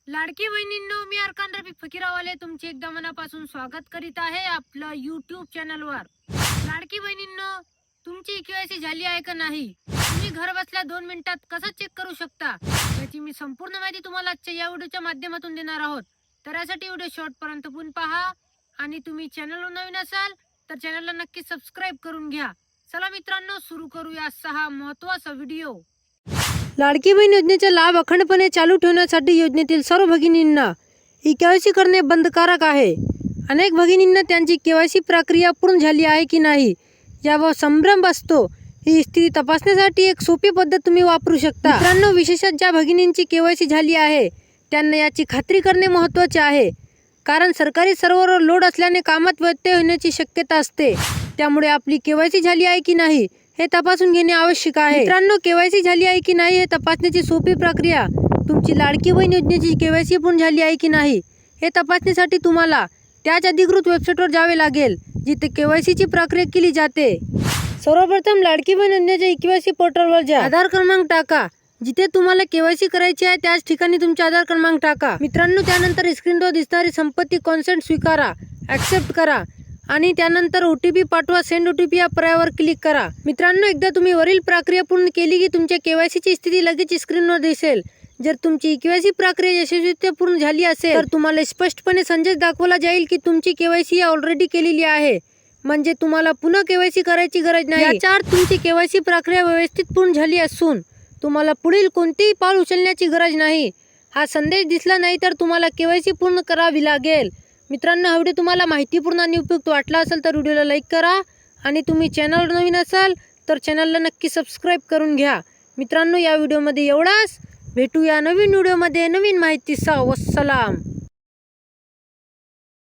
लाडकी बहिणींनो, मी अर्कान रफिक फकीरावाले तुमचे एकदा मनापासून स्वागत करीत आहे आपलं YouTube चॅनलवर। लाडकी बहिणींनो, तुमची KYC झाली आहे का नाही, तुम्ही घर बसल्या 2 मिनिटात कसं चेक करू शकता याची मी संपूर्ण माहिती तुम्हाला आजच्या या व्हिडिओच्या माध्यमातून देणार आहोत। तर यासाठी व्हिडिओ शेवटपर्यंत पूर्ण पहा आणि तुम्ही चॅनलवर नवीन असाल तर चॅनलला नक्की सबस्क्राइब करून घ्या। चला मित्रांनो, सुरू करूया आजचा महत्त्वाचा व्हिडिओ। लाडकी बहीण योजनेचा लाभ अखंडपणे चालू ठेवण्यासाठी योजनेतील सर्व भगिनींना KYC करणे बंधनकारक आहे। अनेक भगिनींना त्यांची KYC प्रक्रिया पूर्ण झाली आहे की नाही यावर संभ्रम असतो। ही स्थिती तपासण्यासाठी एक सोपी पद्धत तुम्ही वापरू शकता। मित्रांनो, विशेषतः ज्या भगिनींची KYC झाली आहे त्यांना याची खात्री करणे महत्त्वाचे आहे, कारण सरकारी सर्व्हरवर लोड असल्याने कामात व्यत्यय होण्याची शक्यता असते। त्यामुळे आपली KYC झाली आहे की नाही हे तपासून घेणे आवश्यक आहे। मित्रांनो, KYC झाली आहे की नाही हे तपासण्याची सोपी प्रक्रिया। तुमची लाडकी बहीण योजनेची KYC पूर्ण झाली आहे की नाही हे तपासण्यासाठी तुम्हाला त्याच अधिकृत वेबसाईटवर जावे लागेल जिथे KYC ची प्रक्रिया केली जाते। सर्वप्रथम लाडकी बहीण योजनेच्या KYC पोर्टलवर जा। आधार क्रमांक टाका। जिथे तुम्हाला KYC करायची आहे त्याच ठिकाणी तुमचा आधार क्रमांक टाका। मित्रांनो, त्यानंतर स्क्रीनवर दिसणारी संपत्ती कॉन्सेंट स्वीकारा, ॲक्सेप्ट करा आणि त्यानंतर OTP पाठवा, सेंड OTP या पर्यायावर क्लिक करा। मित्रांनो, एकदा तुम्ही वरील प्रक्रिया पूर्ण केली की तुमच्या KYC ची स्थिती लगेच स्क्रीनवर दिसेल। जर तुमची KYC प्रक्रिया यशस्वीरित्या पूर्ण झाली असेल तर तुम्हाला स्पष्टपणे संदेश दाखवला जाईल की तुमची KYC ऑलरेडी केलेली आहे, म्हणजे तुम्हाला पुन्हा KYC करायची गरज नाही। याचा अर्थ तुमची KYC प्रक्रिया व्यवस्थित पूर्ण झाली असून तुम्हाला पुढील कोणतेही पाऊल उचलण्याची गरज नाही। हा संदेश दिसला नाही तर तुम्हाला KYC पूर्ण करावी लागेल। मित्रांनो, हा व्हिडिओ तुम्हाला माहितीपूर्ण आणि उपयुक्त वाटला असेल तर व्हिडिओला लाईक करा आणि तुम्ही चॅनलवर नवीन असाल तर चॅनलला नक्की सबस्क्राइब करून घ्या। मित्रांनो, या व्हिडिओमध्ये एवढाच। भेटूया नवीन व्हिडिओमध्ये नवीन माहितीसह। वस्सलाम।